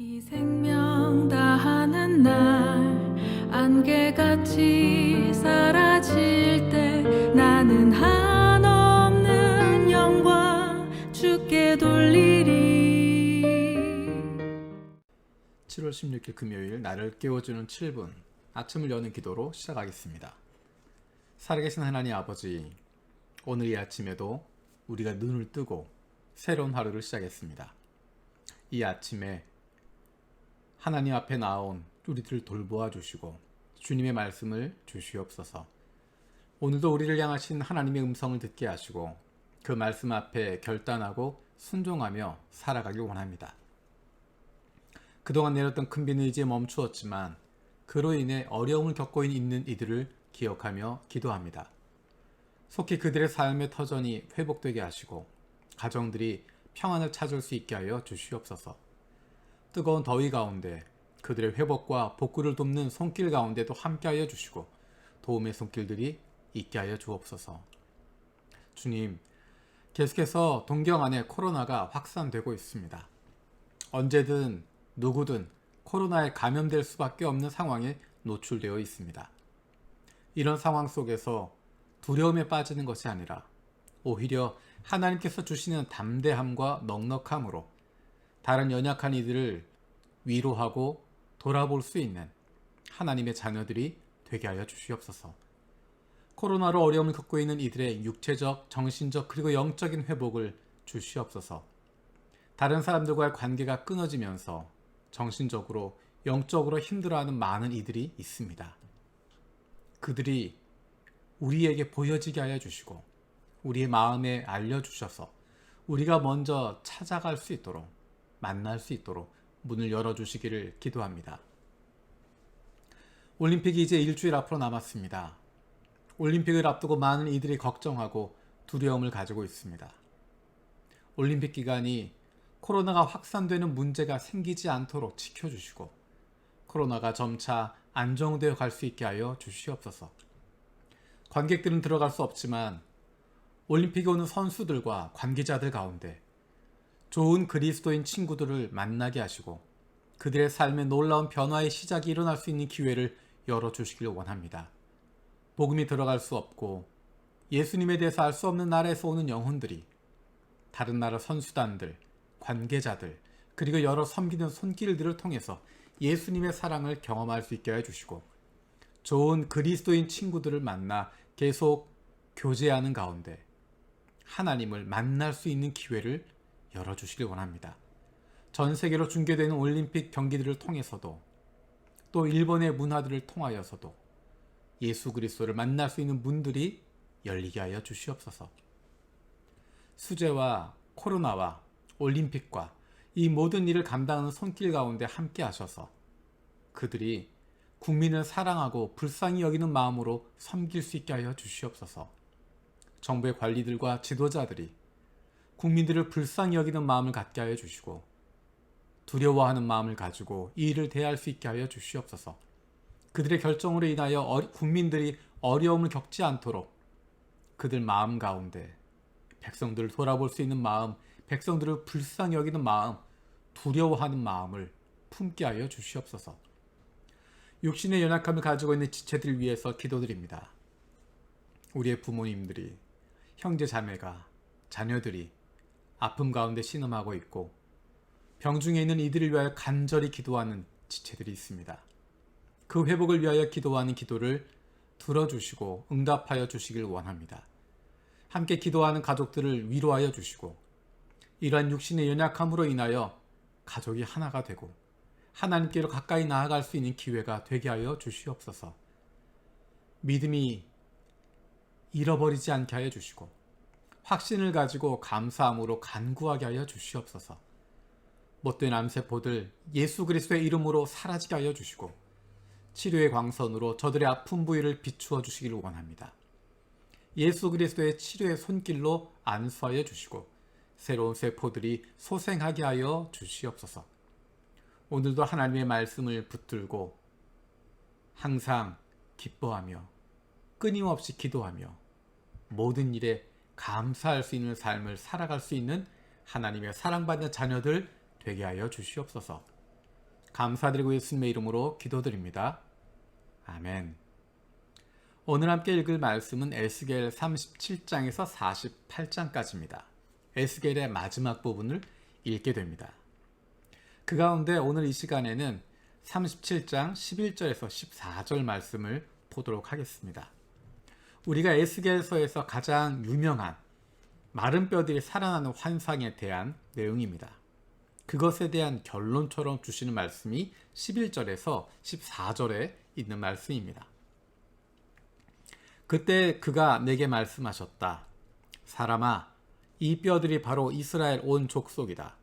이 생명 다하는 날 안개같이 사라질 때 나는 한없는 영광 주께 돌리리. 7월 16일 금요일 나를 깨워주는 7분 아침을 여는 기도로 시작하겠습니다. 살아계신 하나님 아버지, 오늘 이 아침에도 우리가 눈을 뜨고 새로운 하루를 시작했습니다. 이 아침에 하나님 앞에 나온 우리들을 돌보아 주시고 주님의 말씀을 주시옵소서. 오늘도 우리를 향하신 하나님의 음성을 듣게 하시고 그 말씀 앞에 결단하고 순종하며 살아가길 원합니다. 그동안 내렸던 큰 비는 이제 멈추었지만 그로 인해 어려움을 겪고 있는 이들을 기억하며 기도합니다. 속히 그들의 삶의 터전이 회복되게 하시고 가정들이 평안을 찾을 수 있게 하여 주시옵소서. 뜨거운 더위 가운데 그들의 회복과 복구를 돕는 손길 가운데도 함께하여 주시고 도움의 손길들이 있게 하여 주옵소서. 주님, 계속해서 동경 안에 코로나가 확산되고 있습니다. 언제든 누구든 코로나에 감염될 수밖에 없는 상황에 노출되어 있습니다. 이런 상황 속에서 두려움에 빠지는 것이 아니라 오히려 하나님께서 주시는 담대함과 넉넉함으로 다른 연약한 이들을 위로하고 돌아볼 수 있는 하나님의 자녀들이 되게 하여 주시옵소서. 코로나로 어려움을 겪고 있는 이들의 육체적, 정신적 그리고 영적인 회복을 주시옵소서. 다른 사람들과의 관계가 끊어지면서 정신적으로, 영적으로 힘들어하는 많은 이들이 있습니다. 그들이 우리에게 보여지게 하여 주시고 우리의 마음에 알려주셔서 우리가 먼저 찾아갈 수 있도록 만날 수 있도록 문을 열어주시기를 기도합니다. 올림픽이 이제 일주일 앞으로 남았습니다. 올림픽을 앞두고 많은 이들이 걱정하고 두려움을 가지고 있습니다. 올림픽 기간이 코로나가 확산되는 문제가 생기지 않도록 지켜주시고 코로나가 점차 안정되어 갈 수 있게 하여 주시옵소서. 관객들은 들어갈 수 없지만 올림픽에 오는 선수들과 관계자들 가운데 좋은 그리스도인 친구들을 만나게 하시고 그들의 삶에 놀라운 변화의 시작이 일어날 수 있는 기회를 열어주시길 원합니다. 복음이 들어갈 수 없고 예수님에 대해서 알 수 없는 나라에서 오는 영혼들이 다른 나라 선수단들, 관계자들, 그리고 여러 섬기는 손길들을 통해서 예수님의 사랑을 경험할 수 있게 해주시고 좋은 그리스도인 친구들을 만나 계속 교제하는 가운데 하나님을 만날 수 있는 기회를 열어주시길 원합니다. 전 세계로 중계되는 올림픽 경기들을 통해서도 또 일본의 문화들을 통하여서도 예수 그리스도를 만날 수 있는 문들이 열리게 하여 주시옵소서. 수재와 코로나와 올림픽과 이 모든 일을 감당하는 손길 가운데 함께 하셔서 그들이 국민을 사랑하고 불쌍히 여기는 마음으로 섬길 수 있게 하여 주시옵소서. 정부의 관리들과 지도자들이 국민들을 불쌍히 여기는 마음을 갖게 하여 주시고 두려워하는 마음을 가지고 이 일을 대할 수 있게 하여 주시옵소서. 그들의 결정으로 인하여 국민들이 어려움을 겪지 않도록 그들 마음 가운데 백성들을 돌아볼 수 있는 마음, 백성들을 불쌍히 여기는 마음, 두려워하는 마음을 품게 하여 주시옵소서. 육신의 연약함을 가지고 있는 지체들을 위해서 기도드립니다. 우리의 부모님들이, 형제 자매가, 자녀들이 아픔 가운데 신음하고 있고 병중에 있는 이들을 위하여 간절히 기도하는 지체들이 있습니다. 그 회복을 위하여 기도하는 기도를 들어주시고 응답하여 주시길 원합니다. 함께 기도하는 가족들을 위로하여 주시고 이러한 육신의 연약함으로 인하여 가족이 하나가 되고 하나님께로 가까이 나아갈 수 있는 기회가 되게 하여 주시옵소서. 믿음이 잃어버리지 않게 하여 주시고 확신을 가지고 감사함으로 간구하게 하여 주시옵소서. 못된 암세포들 예수 그리스도의 이름으로 사라지게 하여 주시고 치료의 광선으로 저들의 아픈 부위를 비추어 주시기를 원합니다. 예수 그리스도의 치료의 손길로 안수하여 주시고 새로운 세포들이 소생하게 하여 주시옵소서. 오늘도 하나님의 말씀을 붙들고 항상 기뻐하며 끊임없이 기도하며 모든 일에 감사할 수 있는 삶을 살아갈 수 있는 하나님의 사랑받는 자녀들 되게 하여 주시옵소서. 감사드리고 예수님의 이름으로 기도드립니다. 아멘. 오늘 함께 읽을 말씀은 에스겔 37장에서 48장까지입니다. 에스겔의 마지막 부분을 읽게 됩니다. 그 가운데 오늘 이 시간에는 37장 11절에서 14절 말씀을 보도록 하겠습니다. 우리가 에스겔서에서 가장 유명한 마른 뼈들이 살아나는 환상에 대한 내용입니다. 그것에 대한 결론처럼 주시는 말씀이 11절에서 14절에 있는 말씀입니다. 그때 그가 내게 말씀하셨다. 사람아, 이 뼈들이 바로 이스라엘 온 족속이다.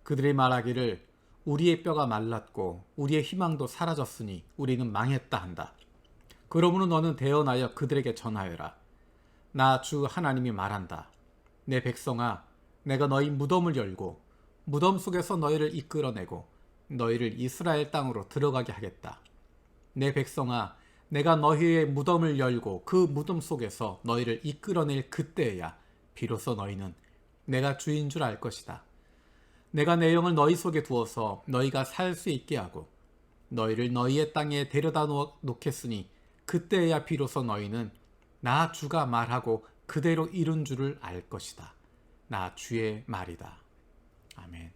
그들이 말하기를 우리의 뼈가 말랐고 우리의 희망도 사라졌으니 우리는 망했다 한다. 그러므로 너는 대언하여 그들에게 전하여라. 나 주 하나님이 말한다. 내 백성아, 내가 너희 무덤을 열고 무덤 속에서 너희를 이끌어내고 너희를 이스라엘 땅으로 들어가게 하겠다. 내 백성아, 내가 너희의 무덤을 열고 그 무덤 속에서 너희를 이끌어낼 그때야 비로소 너희는 내가 주인 줄 알 것이다. 내가 내 영을 너희 속에 두어서 너희가 살 수 있게 하고 너희를 너희의 땅에 데려다 놓겠으니 그때야 비로소 너희는 나 주가 말하고 그대로 이룬 줄을 알 것이다. 나 주의 말이다. 아멘.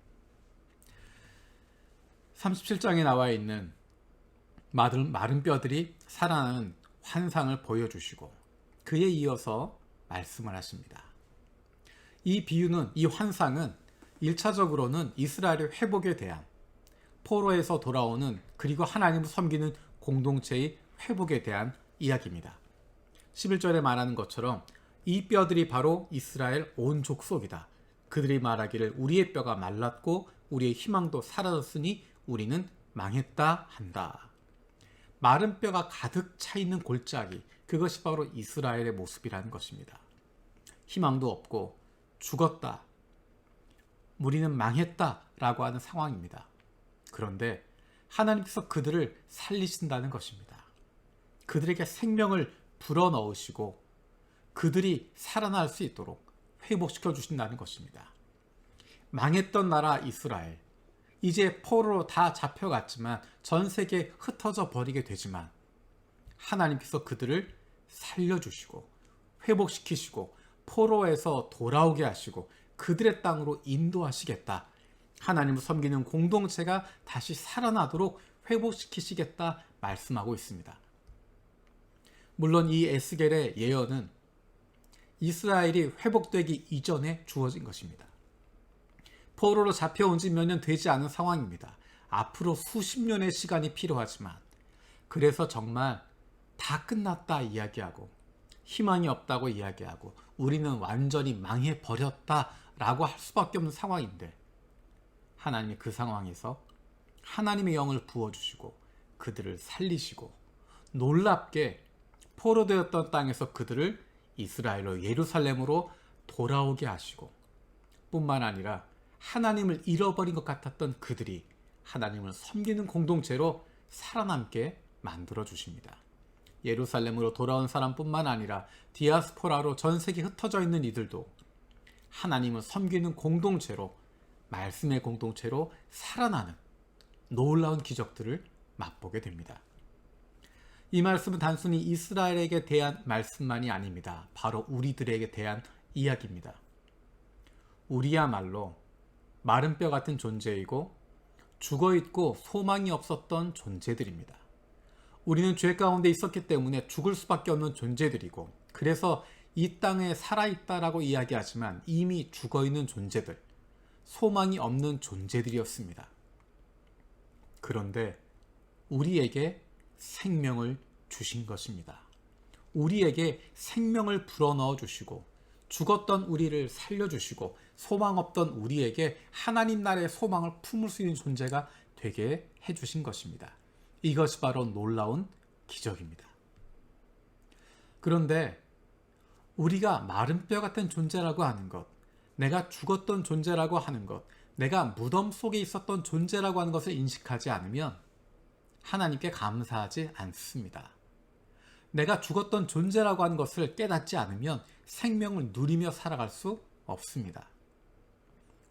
37장에 나와 있는 마른 뼈들이 살아나는 환상을 보여주시고 그에 이어서 말씀을 하십니다. 이 비유는, 이 환상은 1차적으로는 이스라엘의 회복에 대한, 포로에서 돌아오는 그리고 하나님을 섬기는 공동체의 회복에 대한 이야기입니다. 11절에 말하는 것처럼 이 뼈들이 바로 이스라엘 온 족속이다. 그들이 말하기를 우리의 뼈가 말랐고 우리의 희망도 사라졌으니 우리는 망했다 한다. 마른 뼈가 가득 차 있는 골짜기, 그것이 바로 이스라엘의 모습이라는 것입니다. 희망도 없고 죽었다, 우리는 망했다 라고 하는 상황입니다. 그런데 하나님께서 그들을 살리신다는 것입니다. 그들에게 생명을 불어넣으시고 그들이 살아날 수 있도록 회복시켜 주신다는 것입니다. 망했던 나라 이스라엘, 이제 포로로 다 잡혀갔지만 전 세계에 흩어져 버리게 되지만 하나님께서 그들을 살려주시고 회복시키시고 포로에서 돌아오게 하시고 그들의 땅으로 인도하시겠다. 하나님을 섬기는 공동체가 다시 살아나도록 회복시키시겠다 말씀하고 있습니다. 물론 이 에스겔의 예언은 이스라엘이 회복되기 이전에 주어진 것입니다. 포로로 잡혀온 지 몇 년 되지 않은 상황입니다. 앞으로 수십 년의 시간이 필요하지만, 그래서 정말 다 끝났다 이야기하고 희망이 없다고 이야기하고 우리는 완전히 망해버렸다 라고 할 수밖에 없는 상황인데, 하나님이 그 상황에서 하나님의 영을 부어주시고 그들을 살리시고 놀랍게 포로되었던 땅에서 그들을 이스라엘로 예루살렘으로 돌아오게 하시고, 뿐만 아니라 하나님을 잃어버린 것 같았던 그들이 하나님을 섬기는 공동체로 살아남게 만들어 주십니다. 예루살렘으로 돌아온 사람뿐만 아니라 디아스포라로 전 세계에 흩어져 있는 이들도 하나님을 섬기는 공동체로, 말씀의 공동체로 살아나는 놀라운 기적들을 맛보게 됩니다. 이 말씀은 단순히 이스라엘에게 대한 말씀만이 아닙니다. 바로 우리들에게 대한 이야기입니다. 우리야말로 마른 뼈 같은 존재이고 죽어있고 소망이 없었던 존재들입니다. 우리는 죄 가운데 있었기 때문에 죽을 수밖에 없는 존재들이고, 그래서 이 땅에 살아있다라고 이야기하지만 이미 죽어있는 존재들, 소망이 없는 존재들이었습니다. 그런데 우리에게 생명을 주신 것입니다. 우리에게 생명을 불어넣어 주시고 죽었던 우리를 살려주시고 소망 없던 우리에게 하나님 나라의 소망을 품을 수 있는 존재가 되게 해주신 것입니다. 이것이 바로 놀라운 기적입니다. 그런데 우리가 마른 뼈 같은 존재라고 하는 것, 내가 죽었던 존재라고 하는 것, 내가 무덤 속에 있었던 존재라고 하는 것을 인식하지 않으면 하나님께 감사하지 않습니다. 내가 죽었던 존재라고 하는 것을 깨닫지 않으면 생명을 누리며 살아갈 수 없습니다.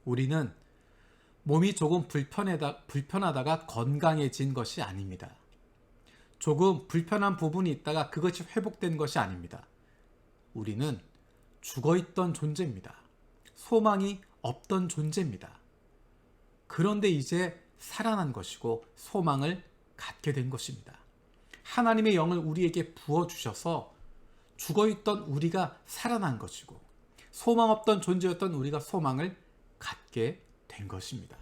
우리는 몸이 조금 불편하다가 건강해진 것이 아닙니다. 조금 불편한 부분이 있다가 그것이 회복된 것이 아닙니다. 우리는 죽어있던 존재입니다. 소망이 없던 존재입니다. 그런데 이제 살아난 것이고 소망을 갖게 된 것입니다. 하나님의 영을 우리에게 부어주셔서 죽어있던 우리가 살아난 것이고 소망 없던 존재였던 우리가 소망을 갖게 된 것입니다.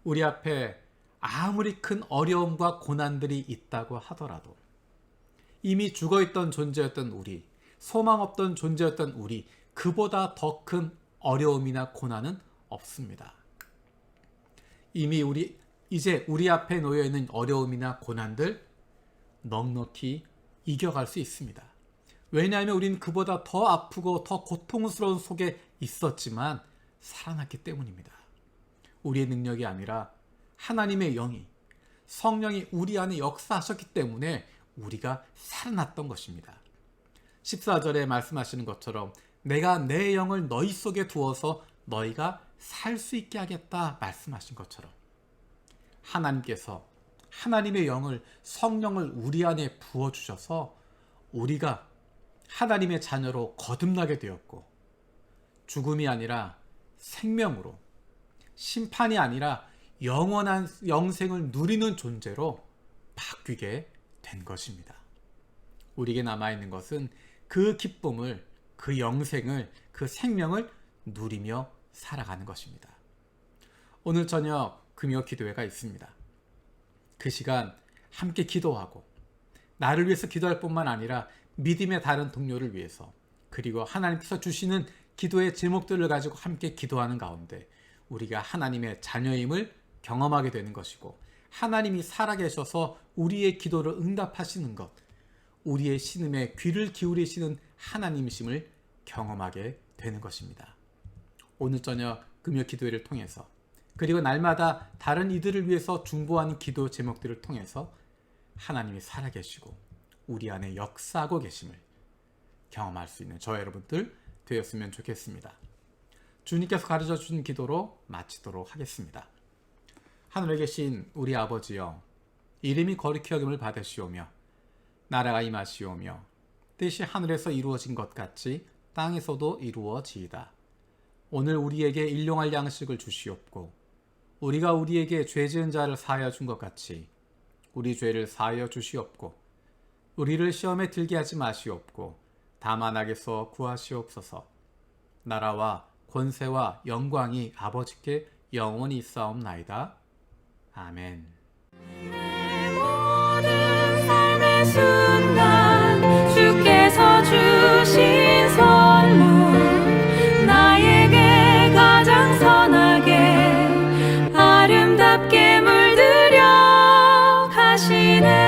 우리 앞에 아무리 큰 어려움과 고난들이 있다고 하더라도 이미 죽어있던 존재였던 우리, 소망 없던 존재였던 우리, 그보다 더 큰 어려움이나 고난은 없습니다. 이미 이제 우리 앞에 놓여있는 어려움이나 고난들 넉넉히 이겨갈 수 있습니다. 왜냐하면 우리는 그보다 더 아프고 더 고통스러운 속에 있었지만 살아났기 때문입니다. 우리의 능력이 아니라 하나님의 영이, 성령이 우리 안에 역사하셨기 때문에 우리가 살아났던 것입니다. 14절에 말씀하시는 것처럼 내가 내 영을 너희 속에 두어서 너희가 살 수 있게 하겠다 말씀하신 것처럼 하나님께서 하나님의 영을, 성령을 우리 안에 부어주셔서 우리가 하나님의 자녀로 거듭나게 되었고 죽음이 아니라 생명으로, 심판이 아니라 영원한 영생을 누리는 존재로 바뀌게 된 것입니다. 우리에게 남아있는 것은 그 기쁨을, 그 영생을, 그 생명을 누리며 살아가는 것입니다. 오늘 저녁 금요 기도회가 있습니다. 그 시간 함께 기도하고 나를 위해서 기도할 뿐만 아니라 믿음의 다른 동료를 위해서 그리고 하나님께서 주시는 기도의 제목들을 가지고 함께 기도하는 가운데 우리가 하나님의 자녀임을 경험하게 되는 것이고 하나님이 살아계셔서 우리의 기도를 응답하시는 것, 우리의 신음에 귀를 기울이시는 하나님이심을 경험하게 되는 것입니다. 오늘 저녁 금요 기도회를 통해서 그리고 날마다 다른 이들을 위해서 중보하는 기도 제목들을 통해서 하나님이 살아계시고 우리 안에 역사하고 계심을 경험할 수 있는 저와 여러분들 되었으면 좋겠습니다. 주님께서 가르쳐 주신 기도로 마치도록 하겠습니다. 하늘에 계신 우리 아버지여, 이름이 거룩히 여김을 받으시오며 나라가 임하시오며 뜻이 하늘에서 이루어진 것 같이 땅에서도 이루어지이다. 오늘 우리에게 일용할 양식을 주시옵고 우리가 우리에게 죄 지은 자를 사하여 준 것 같이 우리 죄를 사하여 주시옵고 우리를 시험에 들게 하지 마시옵고 다만 악에서 구하시옵소서. 나라와 권세와 영광이 아버지께 영원히 있사옵나이다. 아멘. 내 모든 삶의 순간 주께서 주신 선물 나에게 가장 선하게 아름답게 물들여 가시네.